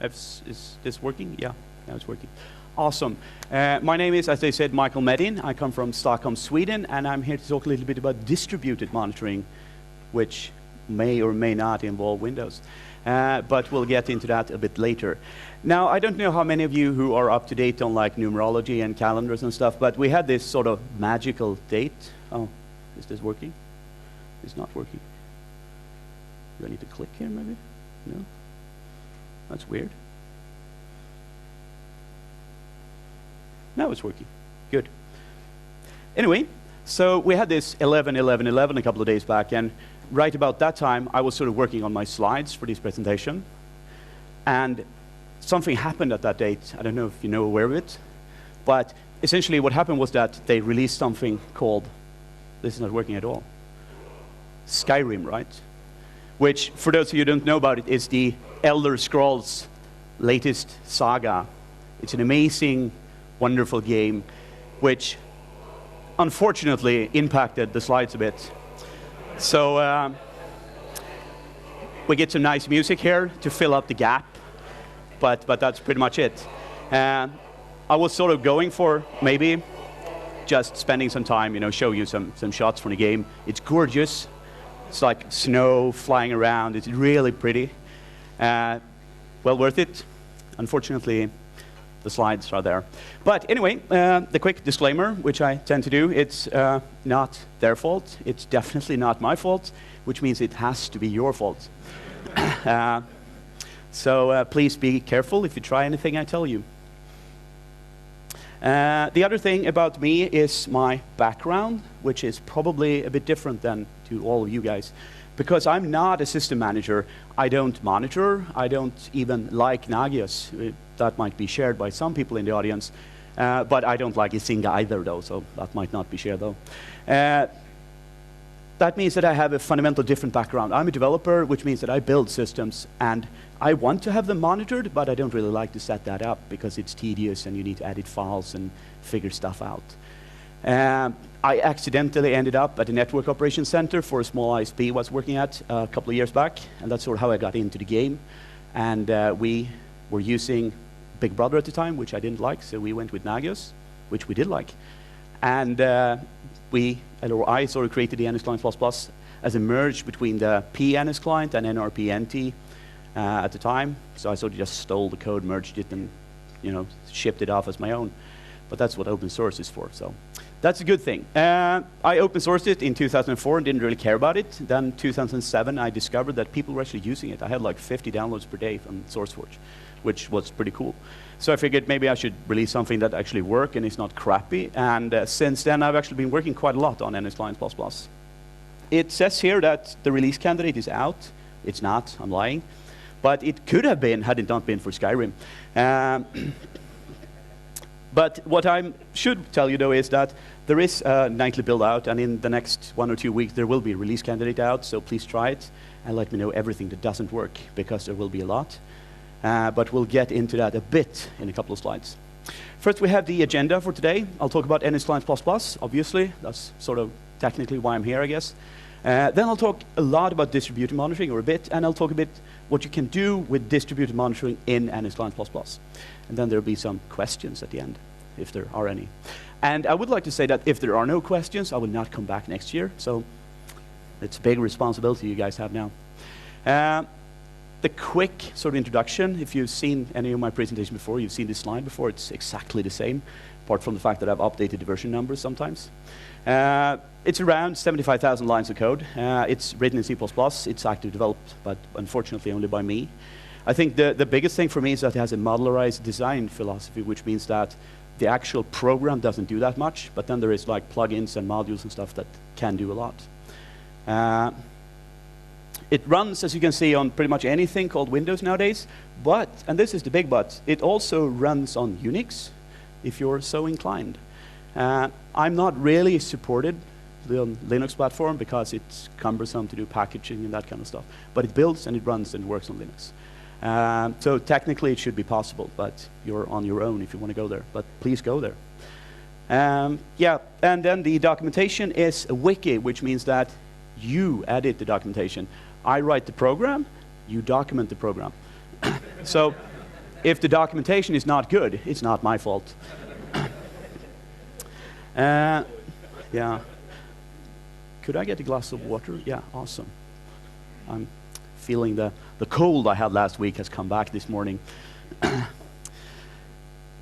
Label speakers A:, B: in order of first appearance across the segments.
A: Is this working? Yeah, now it's working. Awesome. My name is, as they said, Michael Medin. I come from Stockholm, Sweden, and I'm here to talk a little bit about distributed monitoring, which may or may not involve Windows. But we'll get into that a bit later. Now, I don't know how many of you who are up to date on like numerology and calendars and stuff, but we had this sort of magical date. Oh, is this working? It's not working. Do I need to click here maybe? No? That's weird. Now it's working. Good. Anyway, so we had this 11/11/11 a couple of days back, and right about that time, I was sort of working on my slides for this presentation, and something happened at that date. I don't know if you know aware of it, but essentially what happened was that they released something called, this is not working at all, Skyrim, right? Which, for those of you who don't know about it, is the Elder Scrolls latest saga. It's an amazing, wonderful game, which unfortunately impacted the slides a bit. So we get some nice music here to fill up the gap, but that's pretty much it. I was sort of going for maybe just spending some time, show you some shots from the game. It's gorgeous. It's like snow flying around. It's really pretty. Well worth it. Unfortunately, the slides are there. But anyway, the quick disclaimer, which I tend to do, it's not their fault. It's definitely not my fault, which means it has to be your fault. So please be careful if you try anything I tell you. The other thing about me is my background, which is probably a bit different than to all of you guys. Because I'm not a system manager, I don't monitor, I don't even like Nagios. That might be shared by some people in the audience, but I don't like Isinga either, though, so that might not be shared, though. That means that I have a fundamental different background. I'm a developer, which means that I build systems, and I want to have them monitored, but I don't really like to set that up because it's tedious and you need to edit files and figure stuff out. I accidentally ended up at a network operations center for a small ISP I was working at a couple of years back, and that's sort of how I got into the game. And we were using Big Brother at the time, which I didn't like, so we went with Nagios, which we did like. And I sort of created the NSClient++ as a merge between the P-NSClient and NRP-NT at the time. So I sort of just stole the code, merged it, and shipped it off as my own. But that's what open source is for, so that's a good thing. I open sourced it in 2004 and didn't really care about it. Then 2007, I discovered that people were actually using it. I had like 50 downloads per day from SourceForge, which was pretty cool. So I figured maybe I should release something that actually works and is not crappy. And since then, I've actually been working quite a lot on NSClient++. It says here that the release candidate is out. It's not, I'm lying. But it could have been had it not been for Skyrim. But what I should tell you, though, is that there is a nightly build out, and in the next 1 or 2 weeks, there will be a release candidate out, so please try it, and let me know everything that doesn't work, because there will be a lot. But we'll get into that a bit in a couple of slides. First, we have the agenda for today. I'll talk about NSClient++, obviously. That's sort of technically why I'm here, I guess. Then I'll talk a lot about distributed monitoring, or a bit, and I'll talk a bit what you can do with distributed monitoring in NSClient++. And then there'll be some questions at the end, if there are any. And I would like to say that if there are no questions, I will not come back next year. So it's a big responsibility you guys have now. The quick sort of introduction, if you've seen any of my presentation before, you've seen this slide before, it's exactly the same, apart from the fact that I've updated the version numbers sometimes. It's around 75,000 lines of code. It's written in C++. It's actively developed, but unfortunately only by me. I think the biggest thing for me is that it has a modularized design philosophy, which means that the actual program doesn't do that much, but then there is like plugins and modules and stuff that can do a lot. It runs, as you can see, on pretty much anything called Windows nowadays, but, and this is the big but, it also runs on Unix, if you're so inclined. I'm not really supported on Linux platform because it's cumbersome to do packaging and that kind of stuff, but it builds and it runs and works on Linux. So technically it should be possible, but you're on your own if you want to go there, but please go there. Yeah, and then the documentation is a wiki, which means that you edit the documentation. I write the program, you document the program. So if the documentation is not good, it's not my fault. Yeah. Could I get a glass of water? Yeah, awesome. I'm feeling the cold I had last week has come back this morning.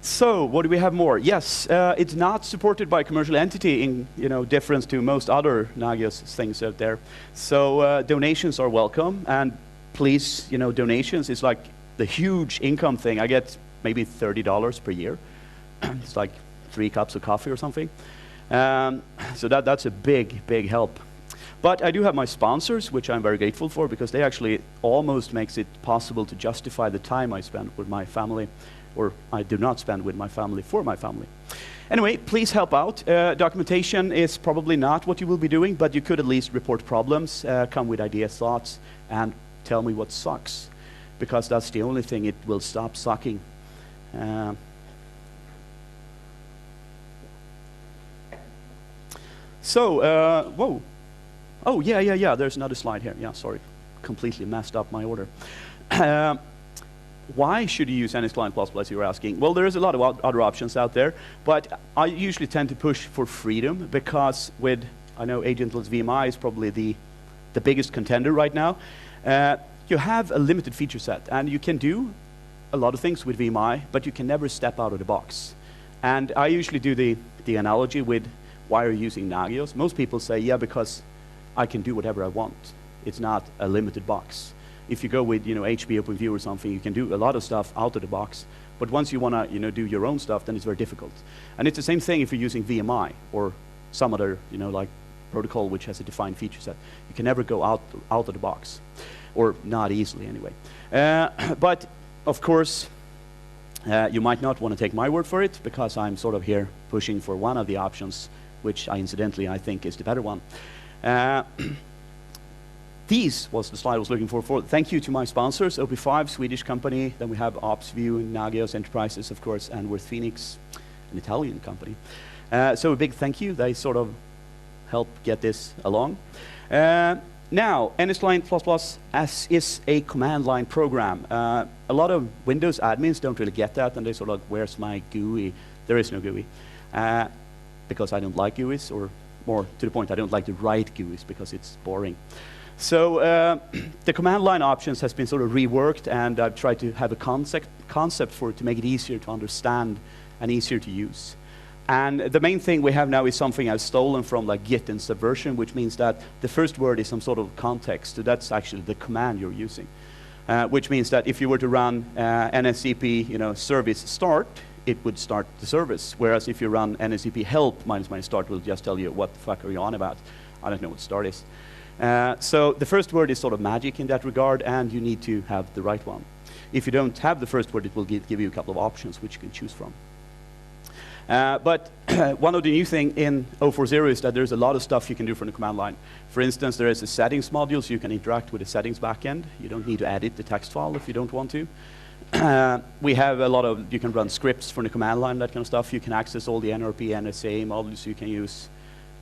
A: So, what do we have more? Yes, it's not supported by a commercial entity in difference to most other Nagios things out there. So donations are welcome, and please, donations is like the huge income thing. I get maybe $30 per year. It's like 3 cups of coffee or something. So that's a big help. But I do have my sponsors, which I'm very grateful for, because they actually almost makes it possible to justify the time I spend with my family, or I do not spend with my family for my family. Anyway, please help out. Documentation is probably not what you will be doing, but you could at least report problems, come with ideas, thoughts, and tell me what sucks, because that's the only thing it will stop sucking. Whoa. Oh, yeah, there's another slide here. Yeah, sorry, completely messed up my order. Why should you use NSClient++, you're asking? Well, there is a lot of other options out there, but I usually tend to push for freedom, because I know agentless VMI is probably the biggest contender right now. You have a limited feature set, and you can do a lot of things with VMI, but you can never step out of the box. And I usually do the analogy with, why are you using Nagios? Most people say, yeah, because I can do whatever I want. It's not a limited box. If you go with HP OpenView or something, you can do a lot of stuff out of the box. But once you want to do your own stuff, then it's very difficult. And it's the same thing if you're using VMI or some other like protocol which has a defined feature set. You can never go out of the box, or not easily anyway. But of course, you might not want to take my word for it, because I'm sort of here pushing for one of the options, which incidentally I think is the better one. These was the slide I was looking for. Thank you to my sponsors, OP5, Swedish company. Then we have OpsView and Nagios Enterprises, of course, and Worth Phoenix, an Italian company. So a big thank you. They sort of help get this along. Now, NSClient++ is a command line program. A lot of Windows admins don't really get that, and they sort of like, where's my GUI? There is no GUI. Because I don't like GUIs, or more to the point, I don't like to write GUIs because it's boring. So the command line options has been sort of reworked, and I've tried to have a concept for it to make it easier to understand and easier to use. And the main thing we have now is something I've stolen from like Git and Subversion, which means that the first word is some sort of context. So that's actually the command you're using, which means that if you were to run NSCP, service start, it would start the service. Whereas if you run NSCP help - start, will just tell you what the fuck are you on about. I don't know what start is. So the first word is sort of magic in that regard, and you need to have the right one. If you don't have the first word, it will give you a couple of options which you can choose from. But one of the new things in 040 is that there's a lot of stuff you can do from the command line. For instance, there is a settings module, so you can interact with the settings backend. You don't need to edit the text file if you don't want to. We have a lot of, you can run scripts from the command line, that kind of stuff. You can access all the NRP, NSA modules. You can use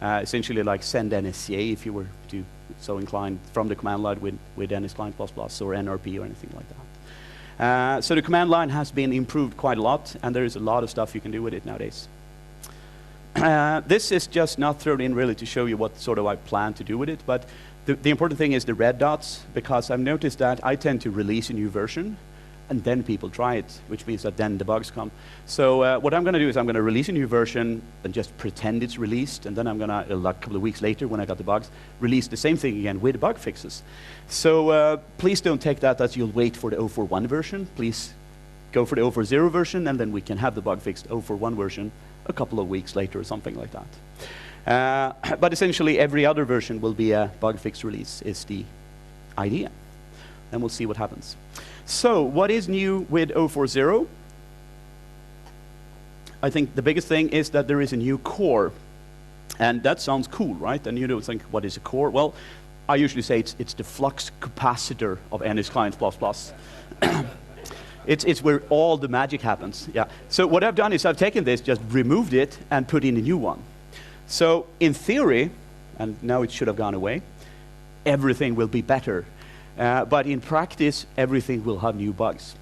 A: essentially like send NSCA if you were to so inclined from the command line with NSClient++ or NRP or anything like that. So the command line has been improved quite a lot, and there is a lot of stuff you can do with it nowadays. This is just not thrown in really to show you what sort of I plan to do with it, but the important thing is the red dots, because I've noticed that I tend to release a new version, and then people try it, which means that then the bugs come. So what I'm going to do is I'm going to release a new version and just pretend it's released, and then I'm going to, a couple of weeks later when I got the bugs, release the same thing again with bug fixes. So please don't take that as you'll wait for the 041 version. Please go for the 040 version, and then we can have the bug fixed 041 version a couple of weeks later or something like that. But essentially every other version will be a bug fix release is the idea. And we'll see what happens. So what is new with 040? I think the biggest thing is that there is a new core. And that sounds cool, right? And you don't think, what is a core? Well, I usually say it's the flux capacitor of NSClient++. It's where all the magic happens. Yeah. So what I've done is I've taken this, just removed it, and put in a new one. So in theory, and now it should have gone away, everything will be better. But in practice, everything will have new bugs.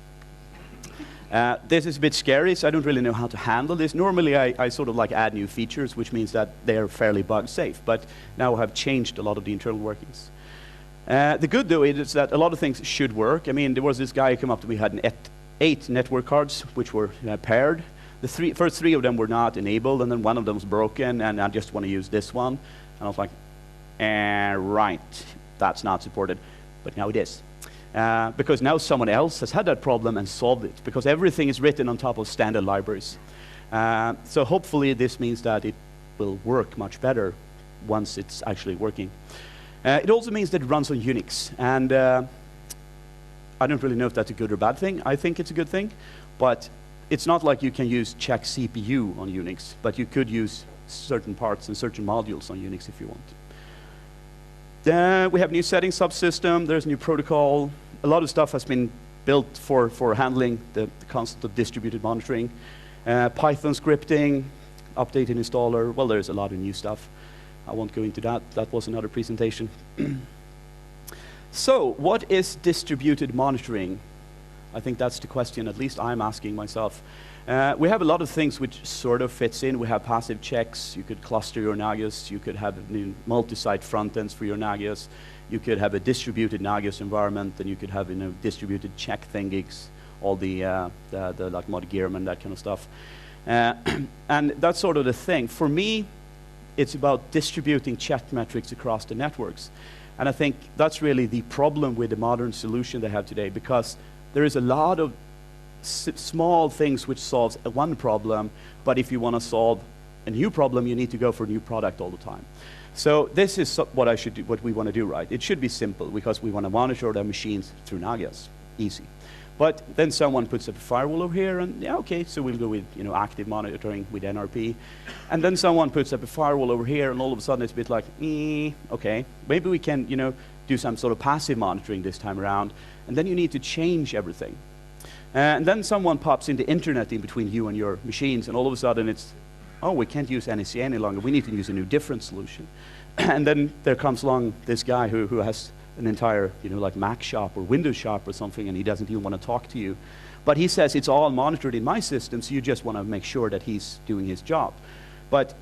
A: This is a bit scary, so I don't really know how to handle this. Normally, I sort of like add new features, which means that they're fairly bug safe. But now I have changed a lot of the internal workings. The good, though, is that a lot of things should work. I mean, there was this guy who came up to me, had 8 network cards, which were paired. The first 3 of them were not enabled, and then one of them was broken, and I just want to use this one. And I was like, right, that's not supported. But now it is. Because now someone else has had that problem and solved it, because everything is written on top of standard libraries. So hopefully this means that it will work much better once it's actually working. It also means that it runs on Unix. And I don't really know if that's a good or bad thing. I think it's a good thing. But it's not like you can use check CPU on Unix, but you could use certain parts and certain modules on Unix if you want. Then we have new settings subsystem. There's a new protocol. A lot of stuff has been built for handling the concept of distributed monitoring. Python scripting, updated installer. Well, there's a lot of new stuff. I won't go into that. That was another presentation. So, what is distributed monitoring? I think that's the question, at least I'm asking myself. We have a lot of things which sort of fits in. We have passive checks. You could cluster your Nagios. You could have multi-site front ends for your Nagios. You could have a distributed Nagios environment, and you could have distributed check thingies, all the like mod Gearman, that kind of stuff. And that's sort of the thing. For me, it's about distributing chat metrics across the networks. And I think that's really the problem with the modern solution they have today, because there is a lot of small things which solves one problem, but if you want to solve a new problem, you need to go for a new product all the time. So this is what we want to do, right? It should be simple, because we want to monitor their machines through Nagios. Easy. But then someone puts up a firewall over here, and yeah, okay, so we'll go with active monitoring with NRP. And then someone puts up a firewall over here, and all of a sudden it's a bit like, okay, maybe we can do some sort of passive monitoring this time around. And then you need to change everything. And then someone pops in the internet in between you and your machines, and all of a sudden it's, oh, we can't use NEC any longer. We need to use a new different solution. And then there comes along this guy who has an entire, like Mac shop or Windows shop or something, and he doesn't even want to talk to you. But he says it's all monitored in my system, so you just want to make sure that he's doing his job. But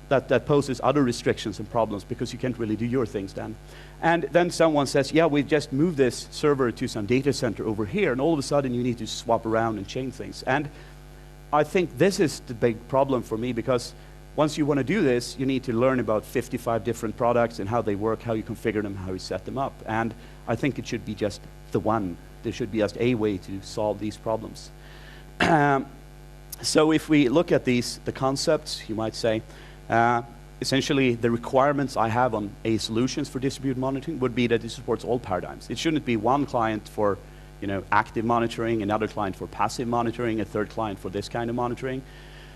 A: that poses other restrictions and problems, because you can't really do your things then. And then someone says, yeah, we've just moved this server to some data center over here, and all of a sudden you need to swap around and change things. And I think this is the big problem for me, because once you want to do this, you need to learn about 55 different products and how they work, how you configure them, how you set them up. And I think it should be just the one. There should be just a way to solve these problems. So if we look at the concepts, you might say, essentially the requirements I have on A solutions for distributed monitoring would be that it supports all paradigms. It shouldn't be one client for active monitoring, another client for passive monitoring, a third client for this kind of monitoring.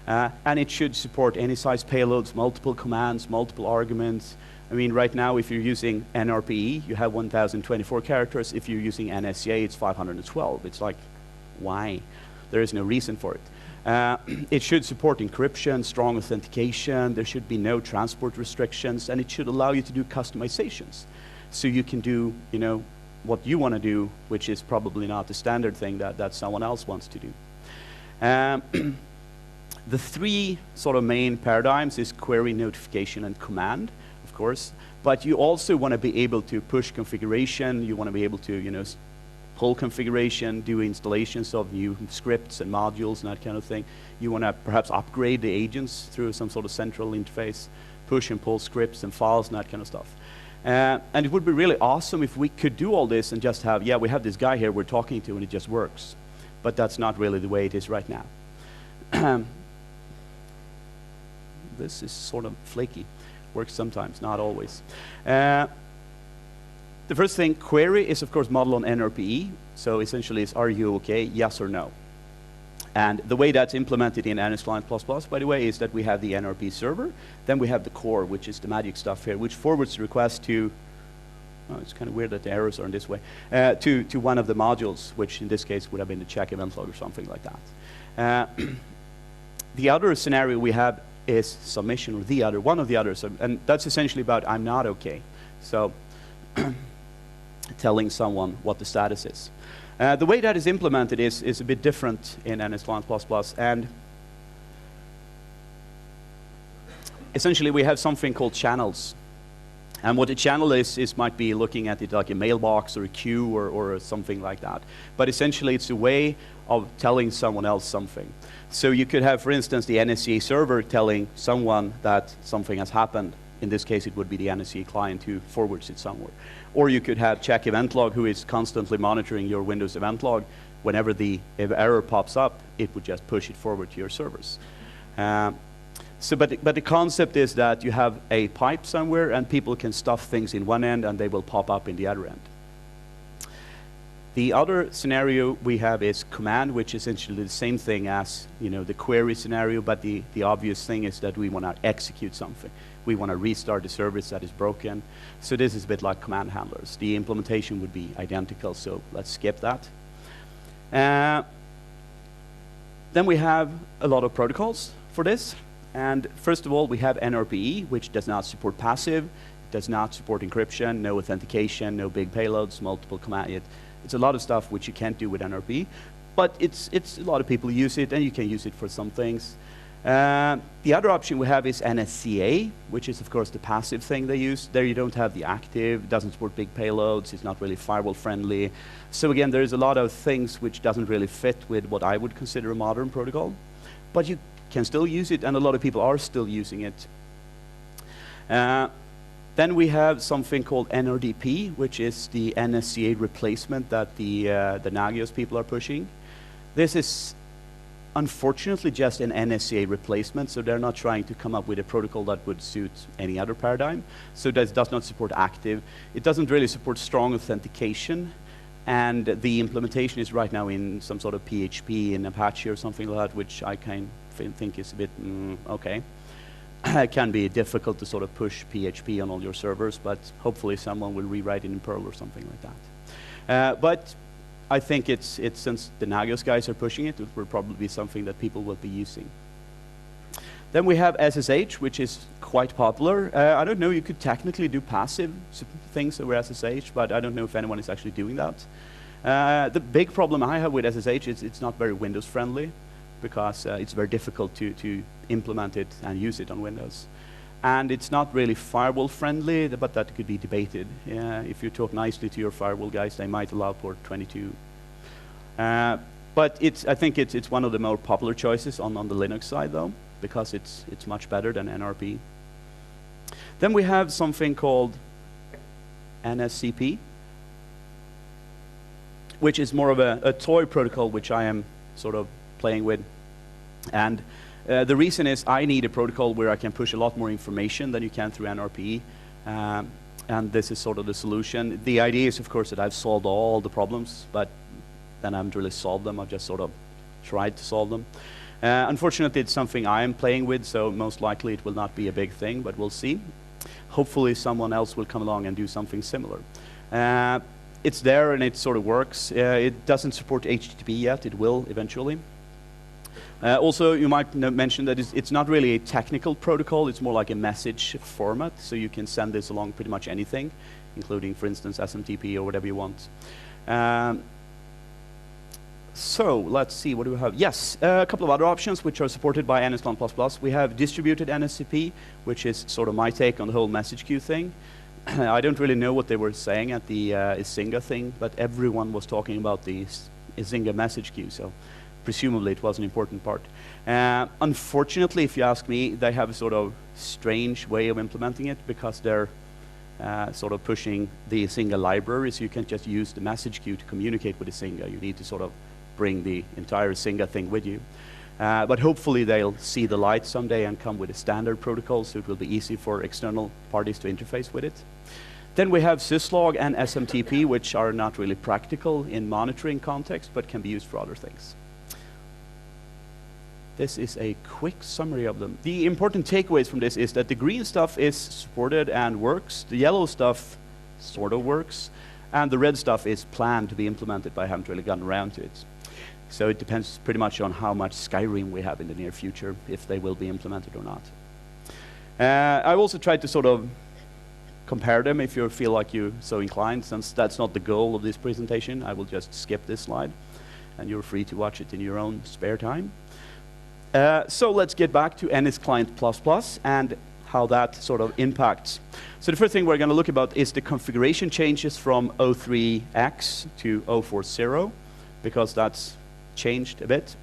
A: And it should support any size payloads, multiple commands, multiple arguments. I mean, right now, if you're using NRPE, you have 1,024 characters. If you're using NSCA, it's 512. It's like, why? There is no reason for it. It should support encryption, strong authentication. There should be no transport restrictions, and it should allow you to do customizations. So you can do, what you want to do, which is probably not the standard thing that someone else wants to do. The 3 sort of main paradigms is query, notification, and command, of course. But you also want to be able to push configuration. You want to be able to, pull configuration, do installations of new scripts and modules and that kind of thing. You want to perhaps upgrade the agents through some sort of central interface, push and pull scripts and files and that kind of stuff. And it would be really awesome if we could do all this and just have, yeah, we have this guy here we're talking to and it just works. But that's not really the way it is right now. This is sort of flaky. Works sometimes, not always. The first thing, query is of course modeled on NRPE. So essentially it's, are you okay, yes or no? And the way that's implemented in NSClient++, by the way, is that we have the NRP server. Then we have the core, which is the magic stuff here, which forwards the request to, oh, it's kind of weird that the errors are in this way, to one of the modules, which in this case would have been the check event log or something like that. The other scenario we have is submission, or one of the others, and that's essentially about I'm not okay. So telling someone what the status is. The way that is implemented is a bit different in NSClient++, and essentially we have something called channels. And what a channel is might be looking at it like a mailbox or a queue or something like that. But essentially it's a way of telling someone else something. So you could have, for instance, the NSCA server telling someone that something has happened. In this case, it would be the NSCA client who forwards it somewhere. Or you could have check event log, who is constantly monitoring your Windows event log. Whenever the error pops up, it would just push it forward to your servers. But the concept is that you have a pipe somewhere, and people can stuff things in one end, and they will pop up in the other end. The other scenario we have is command, which is essentially the same thing as the query scenario, but the obvious thing is that we want to execute something. We want to restart the service that is broken. So this is a bit like command handlers. The implementation would be identical, so let's skip that. Then we have a lot of protocols for this. And first of all, we have NRPE, which does not support passive, does not support encryption, no authentication, no big payloads, multiple command. It's a lot of stuff which you can't do with NRPE, but it's a lot of people use it, and you can use it for some things. The other option we have is NSCA, which is of course the passive thing they use. There you don't have the active, doesn't support big payloads, it's not really firewall friendly. So again, there's a lot of things which doesn't really fit with what I would consider a modern protocol, but you can still use it, and a lot of people are still using it. Then we have something called NRDP, which is the NSCA replacement that the Nagios people are pushing. This is unfortunately just an NSCA replacement, so they're not trying to come up with a protocol that would suit any other paradigm. So this does not support active. It doesn't really support strong authentication, and the implementation is right now in some sort of PHP in Apache or something like that, which I think is a bit okay. It can be difficult to sort of push PHP on all your servers, but hopefully someone will rewrite it in Perl or something like that. But I think it's since the Nagios guys are pushing it, it will probably be something that people will be using. Then we have SSH, which is quite popular. I don't know, you could technically do passive things over SSH, but I don't know if anyone is actually doing that. The big problem I have with SSH is it's not very Windows friendly, because it's very difficult to implement it and use it on Windows. And it's not really firewall friendly, but that could be debated. If you talk nicely to your firewall guys, they might allow port 22. But I think it's one of the more popular choices on the Linux side, though, because it's much better than NRP. Then we have something called NSCP, which is more of a toy protocol, which I am sort of playing with. And the reason is I need a protocol where I can push a lot more information than you can through NRPE, and this is sort of the solution. The idea is, of course, that I've solved all the problems, but then I haven't really solved them. I've just sort of tried to solve them. Unfortunately, it's something I am playing with, so most likely it will not be a big thing, but we'll see. Hopefully someone else will come along and do something similar. It's there and it sort of works. It doesn't support HTTP yet. It will eventually. Also, you might mention that it's not really a technical protocol. It's more like a message format, so you can send this along pretty much anything, including, for instance, SMTP or whatever you want. So let's see, what do we have? Yes, a couple of other options which are supported by NSClient++. We have distributed NSCP, which is sort of my take on the whole message queue thing. I don't really know what they were saying at the Izinga thing, but everyone was talking about the Izinga message queue, so presumably it was an important part. Unfortunately, if you ask me, they have a sort of strange way of implementing it, because they're sort of pushing the Izinga library, so you can't just use the message queue to communicate with Izinga. You need to sort of bring the entire Izinga thing with you. But hopefully they'll see the light someday and come with a standard protocol, so it will be easy for external parties to interface with it. Then we have syslog and SMTP, which are not really practical in monitoring context, but can be used for other things. This is a quick summary of them. The important takeaways from this is that the green stuff is supported and works, the yellow stuff sort of works, and the red stuff is planned to be implemented, but I haven't really gotten around to it. So it depends pretty much on how much Skyrim we have in the near future, if they will be implemented or not. I've also tried to sort of compare them if you feel like you're so inclined. Since that's not the goal of this presentation, I will just skip this slide, and you're free to watch it in your own spare time. So let's get back to NSClient++ and how that sort of impacts. So the first thing we're going to look about is the configuration changes from 03X to 040, because that's changed a bit.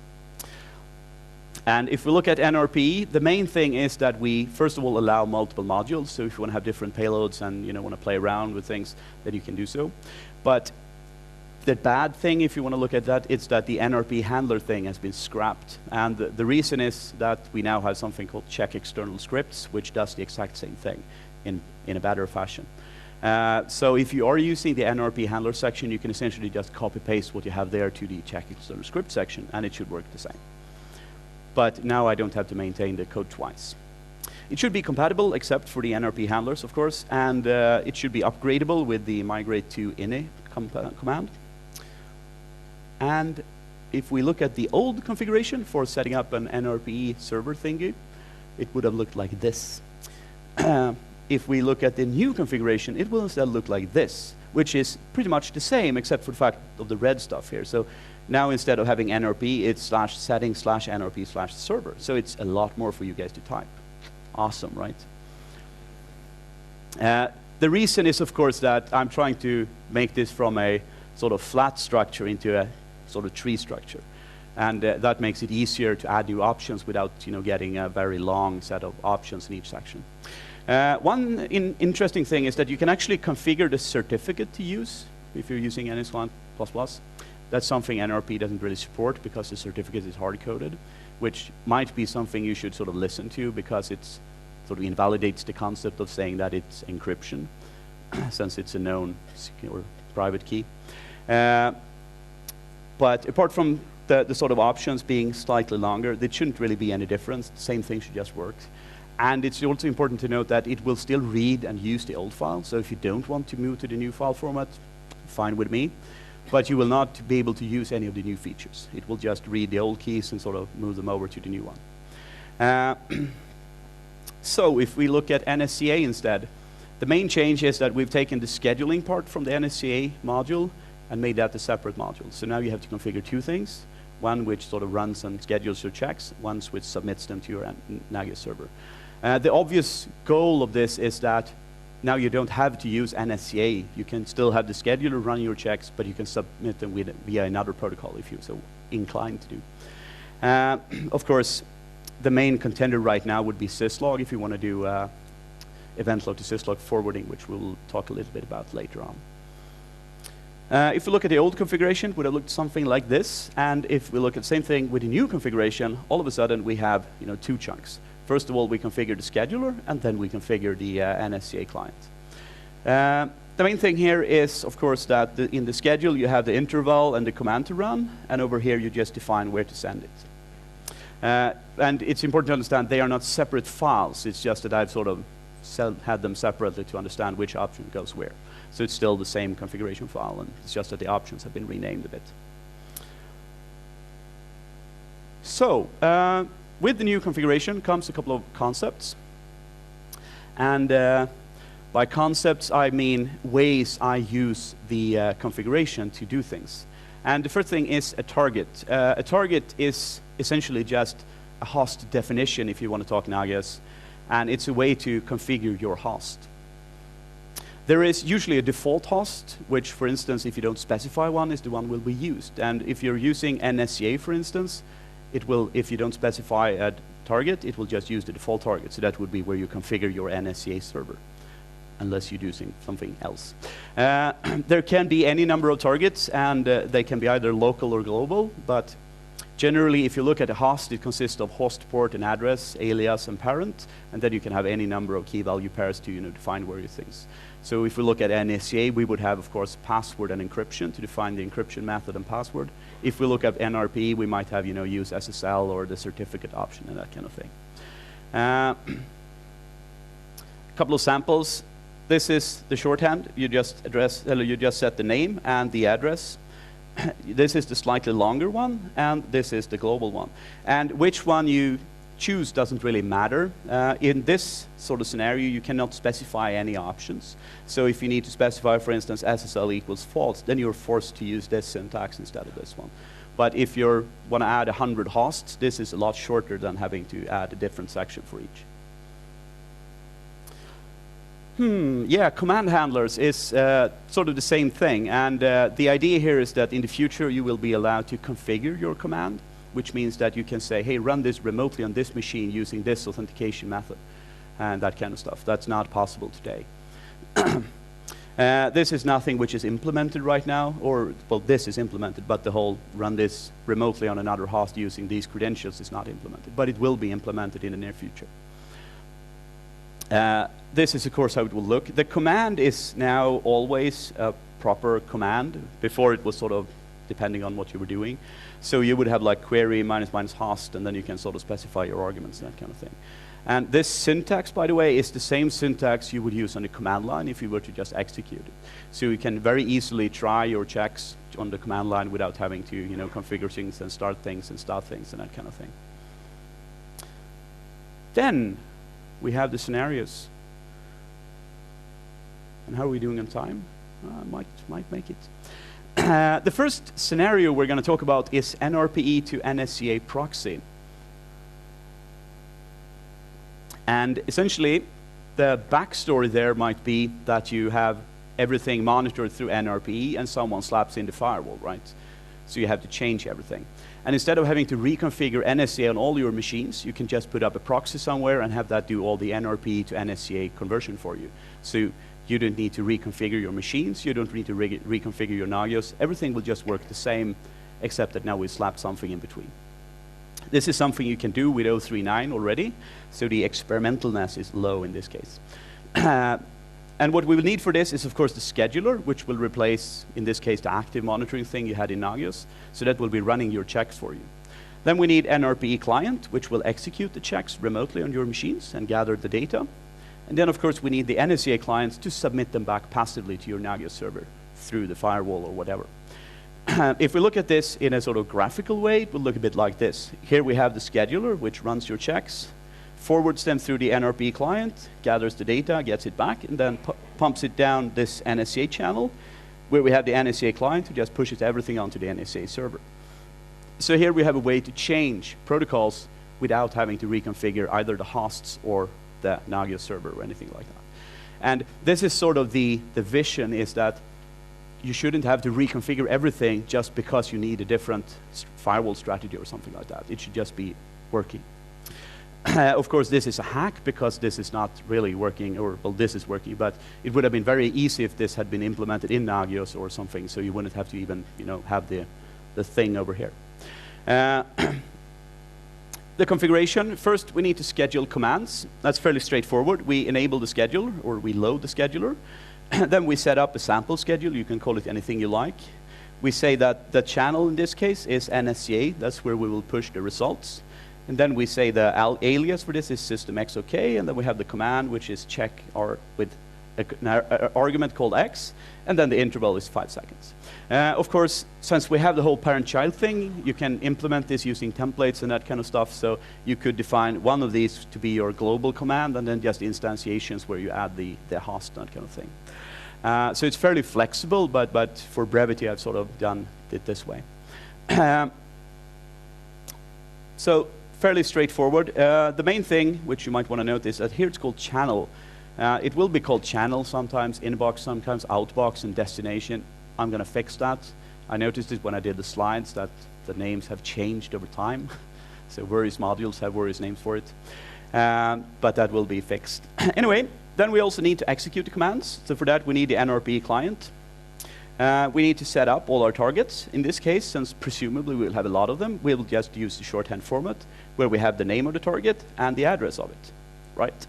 A: And if we look at NRP, the main thing is that we, first of all, allow multiple modules. So if you want to have different payloads and want to play around with things, then you can do so. But the bad thing, if you want to look at that, it's that the NRP handler thing has been scrapped. And the reason is that we now have something called check external scripts, which does the exact same thing in a better fashion. So if you are using the NRP handler section, you can essentially just copy-paste what you have there to the check external script section, and it should work the same. But now I don't have to maintain the code twice. It should be compatible, except for the NRP handlers, of course, and it should be upgradable with the migrate to ini command. And if we look at the old configuration for setting up an NRP server thingy, it would have looked like this. If we look at the new configuration, it will instead look like this, which is pretty much the same, except for the fact of the red stuff here. So now instead of having NRP, it's /settings/NRP/server. So it's a lot more for you guys to type. Awesome, right? The reason is, of course, that I'm trying to make this from a sort of flat structure into a sort of tree structure. And that makes it easier to add new options without getting a very long set of options in each section. One interesting thing is that you can actually configure the certificate to use if you're using NSClient++. That's something NRP doesn't really support because the certificate is hard-coded, which might be something you should sort of listen to because it's sort of invalidates the concept of saying that it's encryption, since it's a known secure private key. But apart from the sort of options being slightly longer, there shouldn't really be any difference. The same thing should just work. And it's also important to note that it will still read and use the old file. So if you don't want to move to the new file format, fine with me. But you will not be able to use any of the new features. It will just read the old keys and sort of move them over to the new one. So if we look at NSCA instead, the main change is that we've taken the scheduling part from the NSCA module and made that a separate module. So now you have to configure two things. One which sort of runs and schedules your checks, one which submits them to your NAGIS server. The obvious goal of this is that now you don't have to use NSCA. You can still have the scheduler run your checks, but you can submit them via another protocol if you're so inclined to do. Of course, the main contender right now would be syslog if you want to do event log to syslog forwarding, which we'll talk a little bit about later on. If we look at the old configuration, it would have looked something like this. And if we look at the same thing with the new configuration, all of a sudden we have two chunks. First of all, we configure the scheduler, and then we configure the NSCA client. The main thing here is, of course, that in the schedule you have the interval and the command to run, and over here you just define where to send it. And it's important to understand they are not separate files. It's just that I've sort of had them separately to understand which option goes where. So it's still the same configuration file, and it's just that the options have been renamed a bit. So with the new configuration comes a couple of concepts. And by concepts, I mean ways I use the configuration to do things. And the first thing is a target. A target is essentially just a host definition, if you want to talk NAGIS, and it's a way to configure your host. There is usually a default host, which, for instance, if you don't specify one, is the one will be used. And if you're using NSCA, for instance, it will, if you don't specify a target, it will just use the default target. So that would be where you configure your NSCA server, unless you're using something else. There can be any number of targets, and they can be either local or global, but generally, if you look at a host, it consists of host port and address, alias, and parent, and then you can have any number of key value pairs to define various things. So if we look at NSCA, we would have, of course, password and encryption to define the encryption method and password. If we look at NRP, we might have, use SSL or the certificate option and that kind of thing. A couple of samples. This is the shorthand. You just set the name and the address. This is the slightly longer one, and this is the global one. And which one you choose doesn't really matter. In this sort of scenario, you cannot specify any options. So if you need to specify, for instance, SSL equals false, then you're forced to use this syntax instead of this one. But if you want to add 100 hosts, this is a lot shorter than having to add a different section for each. Yeah, command handlers is sort of the same thing. And the idea here is that in the future, you will be allowed to configure your command, which means that you can say, hey, run this remotely on this machine using this authentication method, and that kind of stuff. That's not possible today. This is nothing which is implemented right now, or, well, this is implemented, but the whole run this remotely on another host using these credentials is not implemented, but it will be implemented in the near future. This is, of course, how it will look. The command is now always a proper command. Before it was sort of depending on what you were doing. So you would have like query -- host, and then you can sort of specify your arguments and that kind of thing. And this syntax, by the way, is the same syntax you would use on the command line if you were to just execute it. So you can very easily try your checks on the command line without having to, you know, configure things and start things and stop things and that kind of thing. Then we have the scenarios. And how are we doing on time? Might make it. The first scenario we're going to talk about is NRPE to NSCA proxy. And essentially, the backstory there might be that you have everything monitored through NRPE and someone slaps in the firewall, right? So you have to change everything. And instead of having to reconfigure NSCA on all your machines, you can just put up a proxy somewhere and have that do all the NRPE to NSCA conversion for you. So you don't need to reconfigure your machines, you don't need to reconfigure your Nagios. Everything will just work the same, except that now we slapped something in between. This is something you can do with 0.3.9 already, so the experimentalness is low in this case. And what we will need for this is, of course, the scheduler, which will replace, in this case, the active monitoring thing you had in Nagios. So that will be running your checks for you. Then we need NRPE client, which will execute the checks remotely on your machines and gather the data. And then, of course, we need the NSCA clients to submit them back passively to your Nagios server through the firewall or whatever. If we look at this in a sort of graphical way, it will look a bit like this. Here we have the scheduler, which runs your checks, forwards them through the NRPE client, gathers the data, gets it back, and then pumps it down this NSCA channel, where we have the NSCA client who just pushes everything onto the NSCA server. So here we have a way to change protocols without having to reconfigure either the hosts or the Nagios server or anything like that. And this is sort of the vision, is that you shouldn't have to reconfigure everything just because you need a different firewall strategy or something like that. It should just be working. Of course, this is a hack because this is not really working, or, well, this is working, but it would have been very easy if this had been implemented in Nagios or something, so you wouldn't have to even, you know, have the thing over here. The configuration, first we need to schedule commands. That's fairly straightforward. We enable the scheduler, or we load the scheduler. Then we set up a sample schedule. You can call it anything you like. We say that the channel in this case is NSCA. That's where we will push the results. And then we say the alias for this is systemxok, and then we have the command, which is check with an argument called x, and then the interval is 5 seconds. Of course, since we have the whole parent-child thing, you can implement this using templates and that kind of stuff, so you could define one of these to be your global command, and then just instantiations where you add the host, that kind of thing. So it's fairly flexible, but for brevity, I've sort of done it this way. So fairly straightforward. The main thing, which you might want to note, is that here it's called channel. It will be called channel sometimes, inbox sometimes, outbox, and destination. I'm going to fix that. I noticed it when I did the slides that the names have changed over time. So various modules have various names for it. But that will be fixed. Anyway, then we also need to execute the commands. So for that, we need the NRPE client. We need to set up all our targets. In this case, since presumably we'll have a lot of them, we'll just use the shorthand format where we have the name of the target and the address of it, right?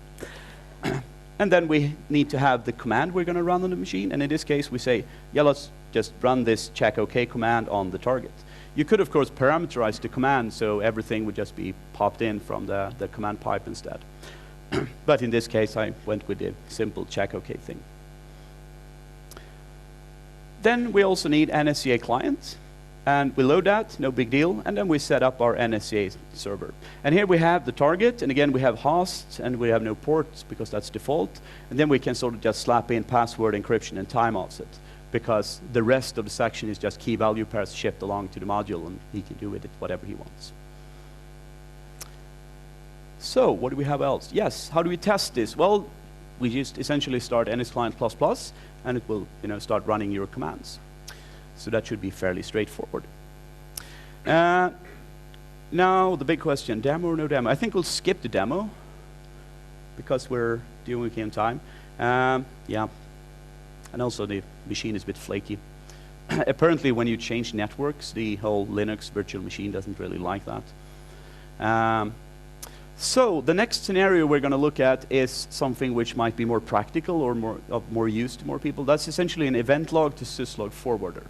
A: And then we need to have the command we're going to run on the machine. And in this case, we say, yeah, let's just run this check OK command on the target. You could, of course, parameterize the command so everything would just be popped in from the command pipe instead. But in this case, I went with the simple check OK thing. Then we also need NSCA client. And we load that, no big deal, and then we set up our NSCA server. And here we have the target, and again we have hosts, and we have no ports because that's default. And then we can sort of just slap in password encryption and time offset, because the rest of the section is just key value pairs shipped along to the module, and he can do with it whatever he wants. So what do we have else? Yes, how do we test this? Well, we just essentially start NSClient++, and it will start running your commands. So that should be fairly straightforward. Now, the big question, demo or no demo? I think we'll skip the demo because we're doing it in time. Yeah, and also the machine is a bit flaky. Apparently, when you change networks, the whole Linux virtual machine doesn't really like that. So the next scenario we're going to look at is something which might be more practical or more use to more people. That's essentially an event log to syslog forwarder.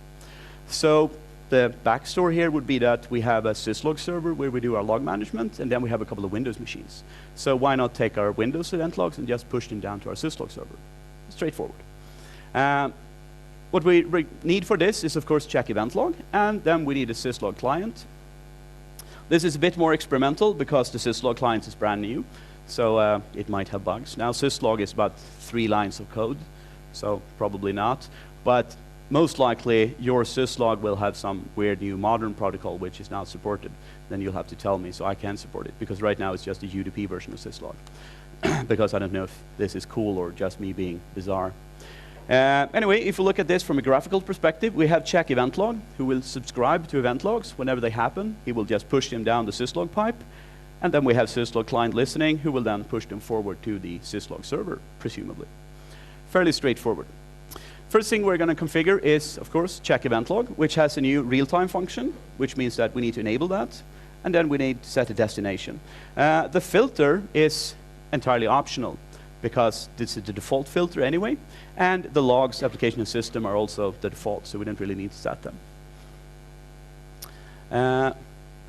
A: So the backstory here would be that we have a syslog server where we do our log management, and then we have a couple of Windows machines. So why not take our Windows event logs and just push them down to our syslog server? Straightforward. What we need for this is, of course, check event log, and then we need a syslog client. This is a bit more experimental because the syslog client is brand new, so it might have bugs. Now, syslog is about 3 lines of code, so probably not. But most likely, your syslog will have some weird new modern protocol which is now supported. Then you'll have to tell me so I can support it, because right now it's just a UDP version of syslog. Because I don't know if this is cool or just me being bizarre. Anyway, if you look at this from a graphical perspective, we have check event log, who will subscribe to event logs whenever they happen. He will just push them down the syslog pipe. And then we have syslog client listening, who will then push them forward to the syslog server, presumably. Fairly straightforward. First thing we're going to configure is, of course, check event log, which has a new real-time function, which means that we need to enable that. And then we need to set a destination. The filter is entirely optional, because this is the default filter anyway, and the logs, application, and system are also the default, so we don't really need to set them. And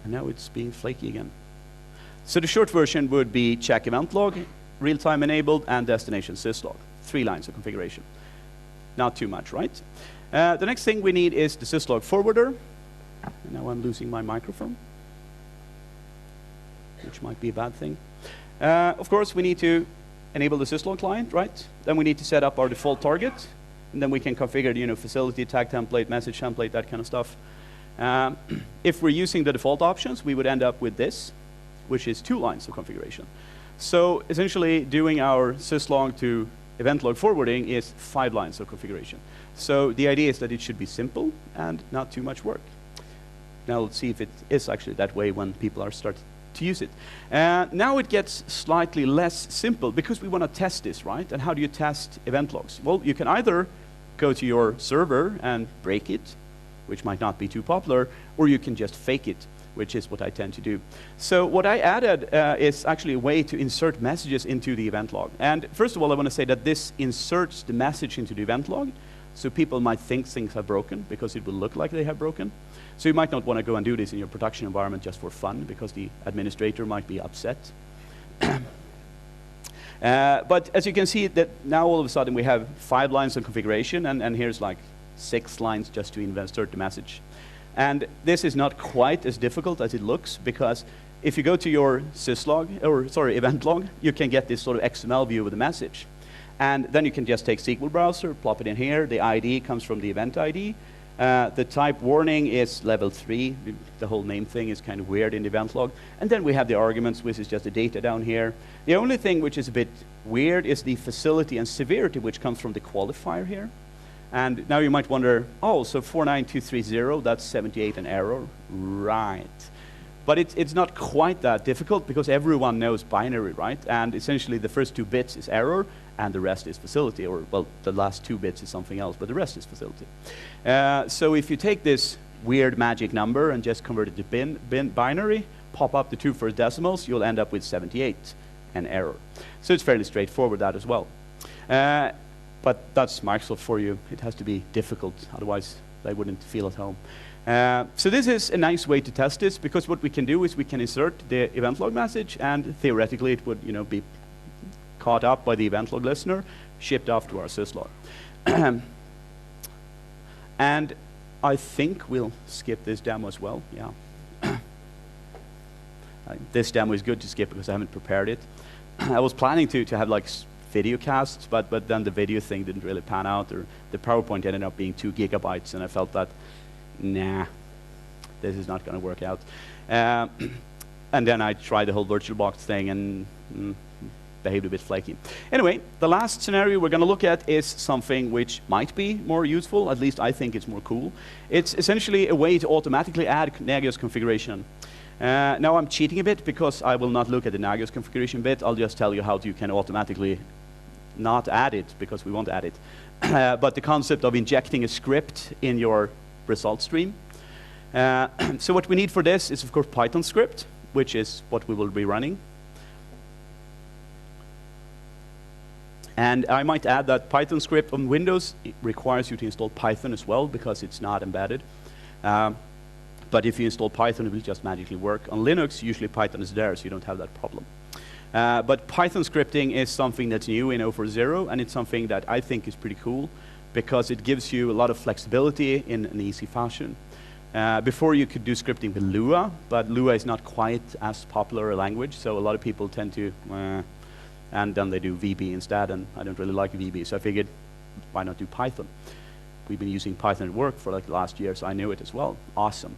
A: now it's being flaky again. So the short version would be check event log, real-time enabled, and destination syslog. 3 lines of configuration. Not too much, right? The next thing we need is the syslog forwarder. And now I'm losing my microphone, which might be a bad thing. Of course, we need to enable the syslog client, right? Then we need to set up our default target, and then we can configure the facility, tag template, message template, that kind of stuff. If we're using the default options, we would end up with this, which is 2 lines of configuration. So essentially, doing our syslog to event log forwarding is 5 lines of configuration. So the idea is that it should be simple and not too much work. Now let's see if it is actually that way when people are starting to use it. Now it gets slightly less simple because we want to test this, right? And how do you test event logs? Well, you can either go to your server and break it, which might not be too popular, or you can just fake it, which is what I tend to do. So what I added is actually a way to insert messages into the event log. And first of all, I want to say that this inserts the message into the event log, so people might think things have broken because it will look like they have broken. So you might not want to go and do this in your production environment just for fun, because the administrator might be upset. But as you can see, that now all of a sudden we have 5 lines of configuration, and here's like 6 lines just to insert the message. And this is not quite as difficult as it looks, because if you go to your event log, you can get this sort of XML view of the message. And then you can just take SQL browser, plop it in here. The ID comes from the event ID. The type warning is level 3. The whole name thing is kind of weird in the event log. And then we have the arguments, which is just the data down here. The only thing which is a bit weird is the facility and severity, which comes from the qualifier here. And now you might wonder, oh, so 49230, that's 78 an error. Right. But it's not quite that difficult, because everyone knows binary, right? And essentially the first 2 bits is error, and the rest is facility. Or, well, the last 2 bits is something else, but the rest is facility. So if you take this weird magic number and just convert it to binary, pop up the 2 first decimals, you'll end up with 78 an error. So it's fairly straightforward, that as well. But that's Microsoft for you. It has to be difficult, otherwise they wouldn't feel at home. So this is a nice way to test this, because what we can do is we can insert the event log message, and theoretically it would be caught up by the event log listener, shipped off to our syslog. And I think we'll skip this demo as well, yeah. This demo is good to skip because I haven't prepared it. I was planning to have like video casts, but then the video thing didn't really pan out, or the PowerPoint ended up being 2 gigabytes, and I felt that, nah, this is not going to work out. And then I tried the whole VirtualBox thing and behaved a bit flaky. Anyway, the last scenario we're going to look at is something which might be more useful, at least I think it's more cool. It's essentially a way to automatically add Nagios configuration. Now I'm cheating a bit because I will not look at the Nagios configuration bit. I'll just tell you how you can automatically not add it, because we won't add it. But the concept of injecting a script in your result stream. So what we need for this is, of course, Python script, which is what we will be running. And I might add that Python script on Windows, it requires you to install Python as well, because it's not embedded. But if you install Python, it will just magically work. On Linux, usually Python is there, so you don't have that problem. But Python scripting is something that's new in 040, and it's something that I think is pretty cool, because it gives you a lot of flexibility in an easy fashion. Before you could do scripting with Lua, but Lua is not quite as popular a language, so a lot of people tend to, and then they do VB instead, and I don't really like VB, so I figured, why not do Python? We've been using Python at work for like the last year, so I knew it as well. Awesome.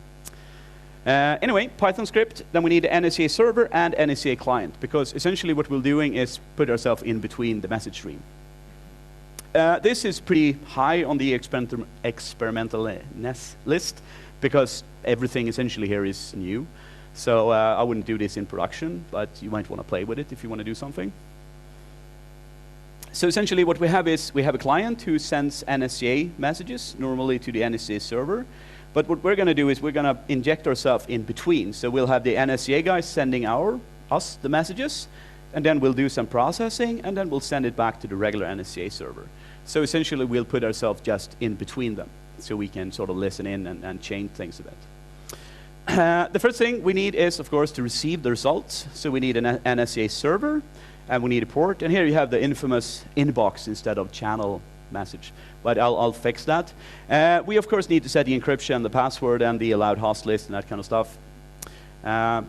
A: Anyway, Python script, then we need an NSCA server and NSCA client, because essentially what we're doing is put ourselves in between the message stream. This is pretty high on the experimentalness list, because everything essentially here is new. So I wouldn't do this in production, but you might want to play with it if you want to do something. So essentially what we have is, we have a client who sends NSCA messages, normally to the NSCA server. But what we're going to do is we're going to inject ourselves in between. So we'll have the NSCA guys sending us the messages, and then we'll do some processing, and then we'll send it back to the regular NSCA server. So essentially we'll put ourselves just in between them, so we can sort of listen in and change things a bit. The first thing we need is, of course, to receive the results. So we need an NSCA server, and we need a port. And here you have the infamous inbox instead of channel message. But I'll fix that. We, of course, need to set the encryption, the password, and the allowed host list, and that kind of stuff. And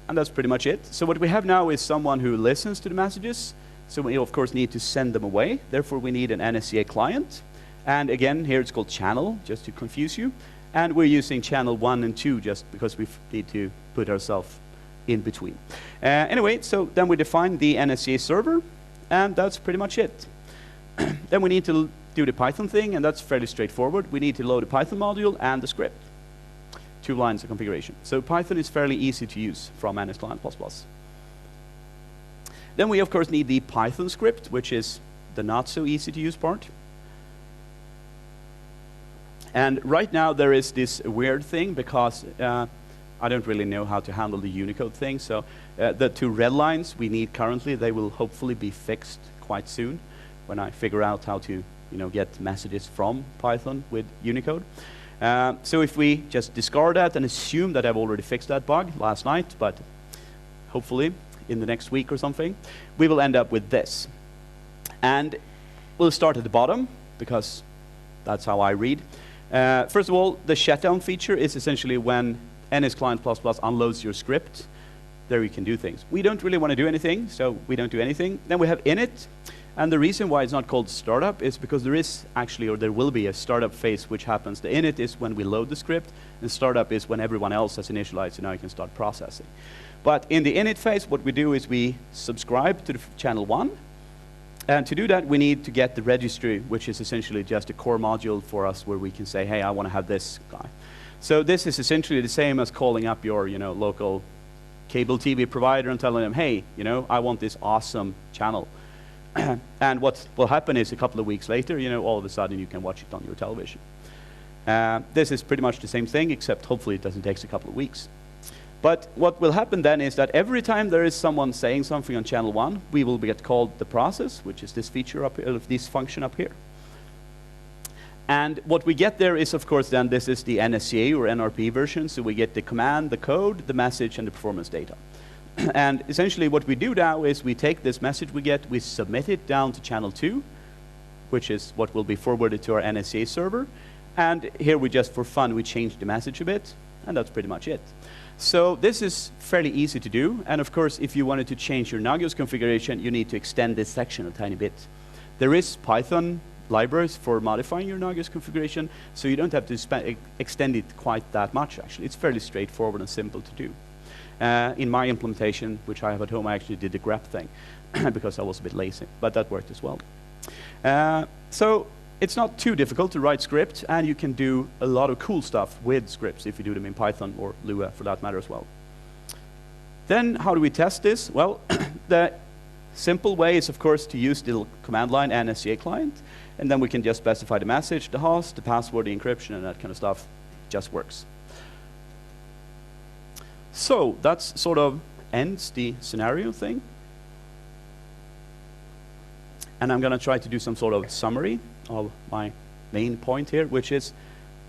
A: that's pretty much it. So what we have now is someone who listens to the messages. So we, of course, need to send them away. Therefore, we need an NSCA client. And again, here it's called channel, just to confuse you. And we're using channel 1 and 2 just because we need to put ourselves in between. Anyway, so then we define the NSCA server, and that's pretty much it. Then we need to do the Python thing, and that's fairly straightforward. We need to load a Python module and the script. 2 lines of configuration. So Python is fairly easy to use from NSClient++. Then we, of course, need the Python script, which is the not so easy to use part. And right now there is this weird thing, because I don't really know how to handle the Unicode thing. So the 2 red lines we need currently, they will hopefully be fixed quite soon when I figure out how to get messages from Python with Unicode. So if we just discard that and assume that I've already fixed that bug last night, but hopefully in the next week or something, we will end up with this. And we'll start at the bottom, because that's how I read. First of all, the shutdown feature is essentially when NSClient++ unloads your script. There you can do things. We don't really want to do anything, so we don't do anything. Then we have init. And the reason why it's not called startup is because there is actually, or there will be, a startup phase which happens. The init is when we load the script, and startup is when everyone else has initialized, so now you can start processing. But in the init phase, what we do is we subscribe to the channel 1. And to do that, we need to get the registry, which is essentially just a core module for us where we can say, hey, I want to have this guy. So this is essentially the same as calling up your local cable TV provider and telling them, hey, I want this awesome channel. And what will happen is a couple of weeks later, all of a sudden you can watch it on your television. This is pretty much the same thing, except hopefully it doesn't take a couple of weeks. But what will happen then is that every time there is someone saying something on channel 1, we will get called the process, which is this feature up here, this function up here. And what we get there is, of course, then this is the NSCA or NRP version. So we get the command, the code, the message, and the performance data. And essentially what we do now is we take this message we get, we submit it down to channel 2, which is what will be forwarded to our NSCA server. And here we just, for fun, we changed the message a bit, and that's pretty much it. So this is fairly easy to do, and of course, if you wanted to change your Nagios configuration, you need to extend this section a tiny bit. There is Python libraries for modifying your Nagios configuration, so you don't have to extend it quite that much, actually. It's fairly straightforward and simple to do. In my implementation, which I have at home, I actually did the grep thing, because I was a bit lazy, but that worked as well. So it's not too difficult to write script, and you can do a lot of cool stuff with scripts if you do them in Python or Lua, for that matter, as well. Then how do we test this? Well, the simple way is, of course, to use the command line NSClient, and then we can just specify the message, the host, the password, the encryption, and that kind of stuff. Just works. So that's sort of ends the scenario thing. And I'm going to try to do some sort of summary of my main point here, which is,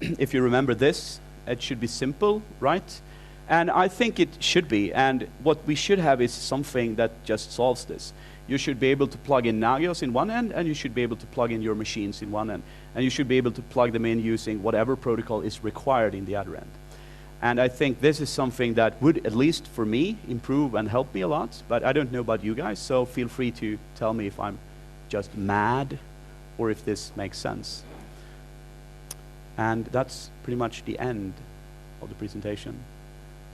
A: if you remember this, it should be simple, right? And I think it should be. And what we should have is something that just solves this. You should be able to plug in Nagios in one end, and you should be able to plug in your machines in one end. And you should be able to plug them in using whatever protocol is required in the other end. And I think this is something that would, at least for me, improve and help me a lot. But I don't know about you guys, so feel free to tell me if I'm just mad or if this makes sense. And that's pretty much the end of the presentation.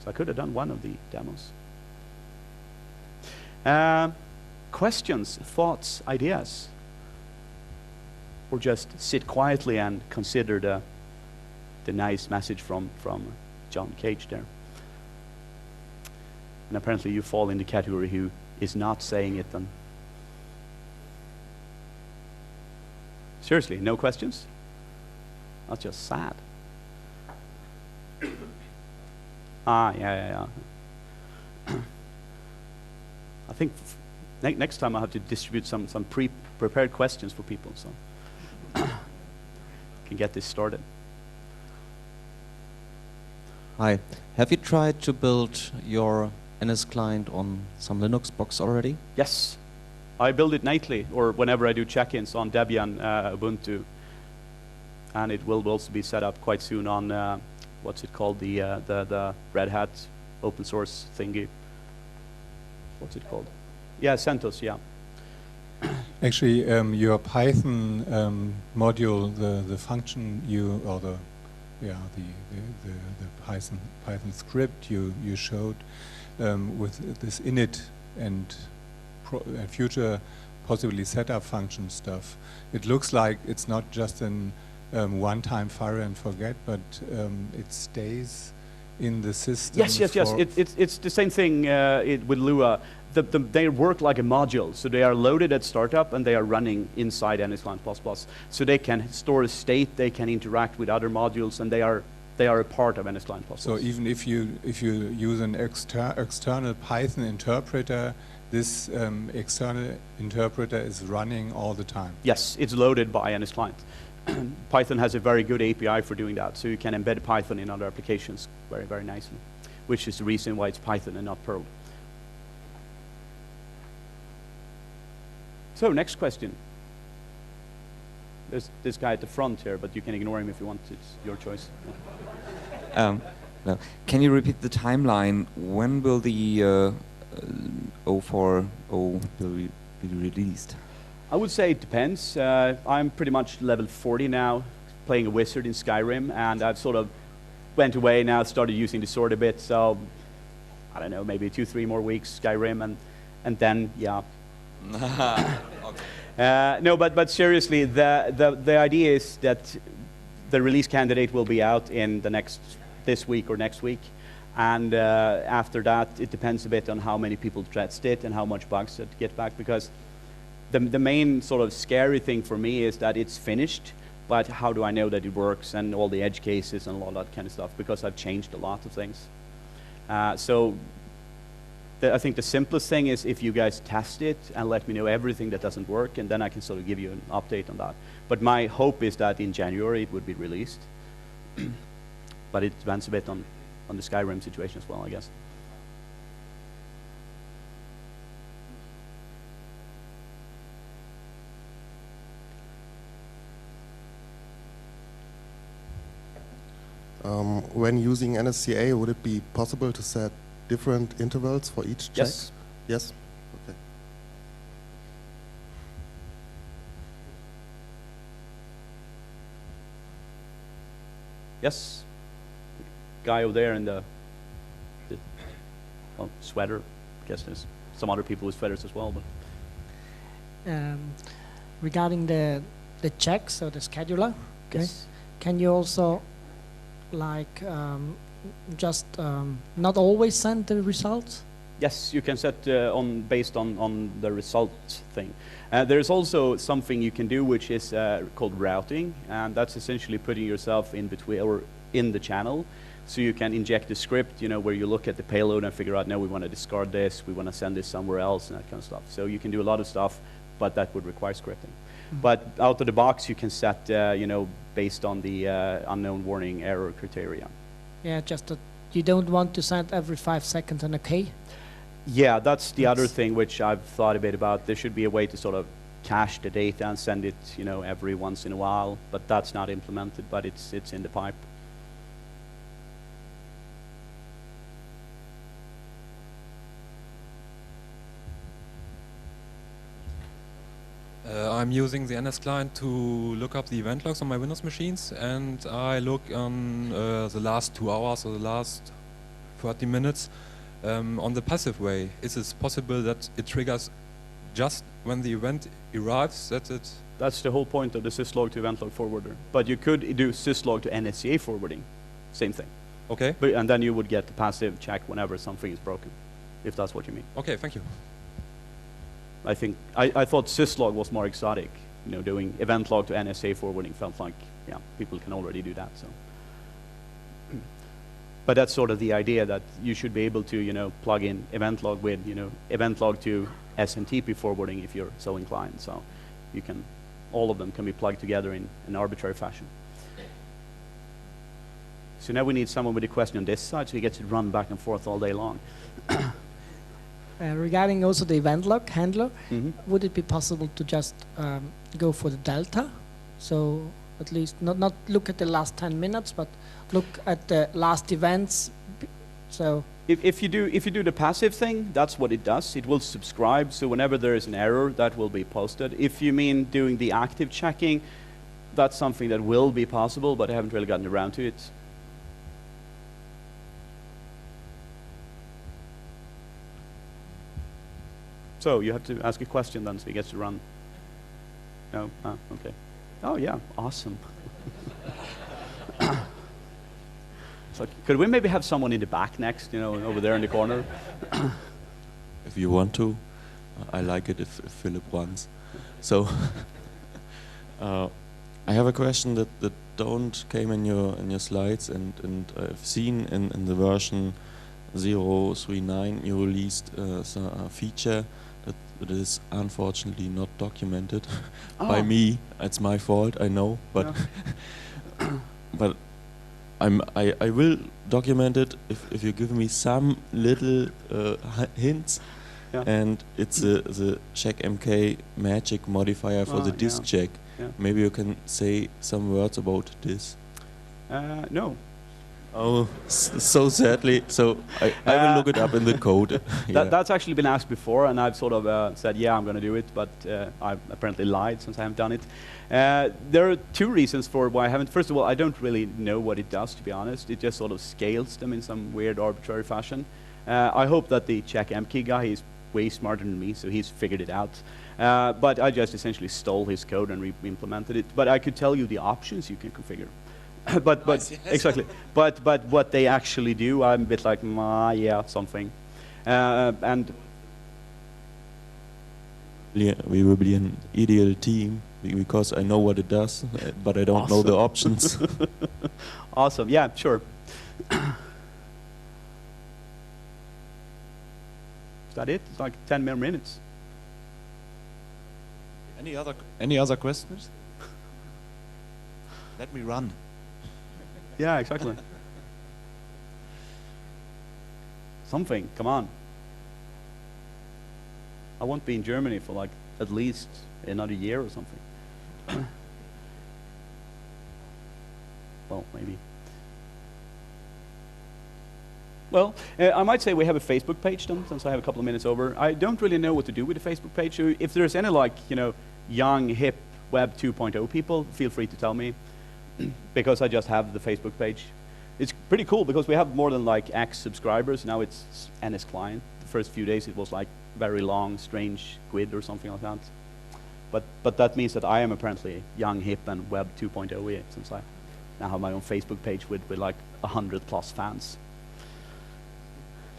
A: So I could have done one of the demos. Questions, thoughts, ideas? Or just sit quietly and consider the nice message from John Cage there. And apparently you fall in the category who is not saying it then. Seriously, no questions? That's just sad. Yeah. I think next time I'll have to distribute some pre-prepared questions for people, so can get this started.
B: Hi. Have you tried to build your NSClient on some Linux box already?
A: Yes. I build it nightly, or whenever I do check-ins on Debian, Ubuntu. And it will also be set up quite soon on, what's it called, the Red Hat open source thingy. What's it called? Yeah, CentOS, yeah.
C: Actually, your Python module, the function or the Python script you showed with this init and future possibly setup function stuff, it looks like it's not just an one-time fire and forget, but it stays in the system.
A: Yes. It's the same thing with Lua. They work like a module, so they are loaded at startup and they are running inside NSClient++. So they can store a state, they can interact with other modules, and they are a part of NSClient++.
C: So even if you use an external Python interpreter, this external interpreter is running all the time.
A: Yes, it's loaded by NSClient. Python has a very good API for doing that, so you can embed Python in other applications very, very nicely, which is the reason why it's Python and not Perl. So, next question. There's this guy at the front here, but you can ignore him if you want. It's your choice.
D: No. Can you repeat the timeline? When will the 040 be released?
A: I would say it depends. I'm pretty much level 40 now, playing a wizard in Skyrim, and I've sort of went away now, started using the sword a bit, so I don't know, maybe 2-3 more weeks Skyrim, and then, yeah.
D: Okay.
A: No, but seriously, the idea is that the release candidate will be out in this week or next week, and after that, it depends a bit on how many people test it and how much bugs to get back, because the main sort of scary thing for me is that it's finished, but how do I know that it works, and all the edge cases and all that kind of stuff, because I've changed a lot of things. So I think the simplest thing is if you guys test it and let me know everything that doesn't work, and then I can sort of give you an update on that. But my hope is that in January it would be released. But it depends a bit on the Skyrim situation as well, I guess.
E: When using NSCA, would it be possible to set different intervals for each check?
A: Yes.
E: Yes? Okay.
A: Yes. Guy over there in the well, sweater. I guess there's some other people with sweaters as well. But
F: Regarding the checks or the scheduler, okay,
A: yes.
F: can you also like just not always send the results?
A: Yes, you can set based on the result thing. There's also something you can do which is called routing, and that's essentially putting yourself in between or in the channel. So you can inject a script, where you look at the payload and figure out, no, we want to discard this, we want to send this somewhere else, and that kind of stuff. So you can do a lot of stuff, but that would require scripting.
F: Mm-hmm.
A: But out of the box, you can set, based on the unknown warning error criteria.
F: Yeah, just that you don't want to send every 5 seconds an OK.
A: Yeah, that's the other thing which I've thought a bit about. There should be a way to sort of cache the data and send it, every once in a while, but that's not implemented, but it's in the pipe.
G: I'm using the NSClient to look up the event logs on my Windows machines, and I look on the last 2 hours or the last 30 minutes on the passive way. Is it possible that it triggers just when the event arrives?
A: That's the whole point of the syslog to event log forwarder. But you could do syslog to NSCA forwarding, same thing.
G: Okay.
A: And then you would get the passive check whenever something is broken, if that's what you mean.
G: Okay, thank you.
A: I think I thought syslog was more exotic. Doing event log to NSA forwarding felt like, yeah, people can already do that. So, but that's sort of the idea that you should be able to, plug in event log with, event log to SMTP forwarding if you're so inclined. So, you can, all of them can be plugged together in an arbitrary fashion. So now we need someone with a question on this side, so he gets to run back and forth all day long.
F: Regarding also the event log handler,
A: Mm-hmm.
F: would it be possible to just go for the delta? So at least not look at the last 10 minutes, but look at the last events. So
A: If you do the passive thing, that's what it does. It will subscribe, so whenever there is an error, that will be posted. If you mean doing the active checking, that's something that will be possible, but I haven't really gotten around to it. So you have to ask a question then, so he gets to run. No? Ah, okay. Oh yeah, awesome. So could we maybe have someone in the back next, over there in the corner?
H: If you want to, I like it if Philip wants. So I have a question that don't came in your slides, and I've seen in the version 039 you released a feature that is unfortunately not documented by me. It's my fault, I know, but but I will document it if you give me some little hints.
A: Yeah.
H: And it's the check MK magic modifier for the disk check.
A: Yeah.
H: Maybe you can say some words about this.
A: No.
H: Oh, so sadly. So I will look it up in the code. Yeah.
A: That's actually been asked before, and I've sort of said, yeah, I'm going to do it, but I've apparently lied since I haven't done it. There are two reasons for why I haven't. First of all, I don't really know what it does, to be honest. It just sort of scales them in some weird arbitrary fashion. I hope that the check MK guy is way smarter than me, so he's figured it out. But I just essentially stole his code and re-implemented it. But I could tell you the options you can configure. but
H: Nice, yes.
A: exactly. But what they actually do, I'm a bit like, yeah, something. And
H: Yeah, we will be an ideal team because I know what it does, but I don't know the options.
A: awesome. Yeah, sure. Is that it? It's like 10 more minutes.
B: Any other questions? Let me run.
A: Yeah, exactly. Something, come on. I won't be in Germany for like at least another year or something. Well, maybe. Well, I might say we have a Facebook page then, since I have a couple of minutes over. I don't really know what to do with the Facebook page. So if there's any like, young, hip Web 2.0 people, feel free to tell me, because I just have the Facebook page. It's pretty cool because we have more than like X subscribers. Now it's NSClient. The first few days it was like very long, strange squid or something like that. But that means that I am apparently young, hip, and Web 2.0, since I now have my own Facebook page with like 100+ fans.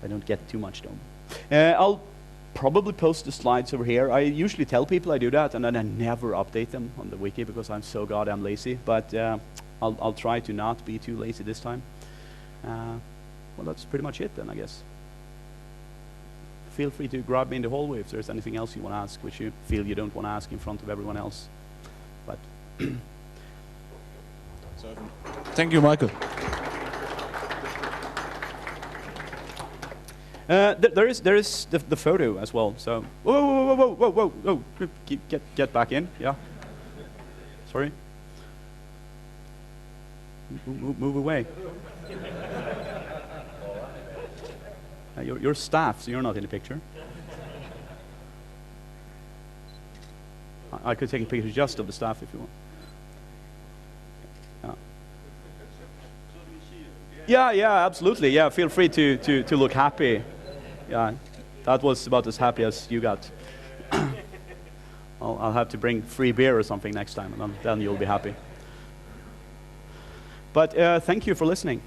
A: I don't get too much though. I'll probably post the slides over here. I usually tell people I do that, and then I never update them on the wiki because I'm so goddamn lazy. But I'll try to not be too lazy this time. Well, that's pretty much it then, I guess. Feel free to grab me in the hallway if there's anything else you want to ask, which you feel you don't want to ask in front of everyone else. But
B: Thank you, Michael.
A: there is the photo as well. So whoa! Get back in. Yeah. Sorry. Move away. You're staff, so you're not in the picture. I could take a picture just of the staff if you want. Yeah, absolutely. Yeah, feel free to look happy. Yeah, that was about as happy as you got. I'll have to bring free beer or something next time, and then you'll be happy. But thank you for listening.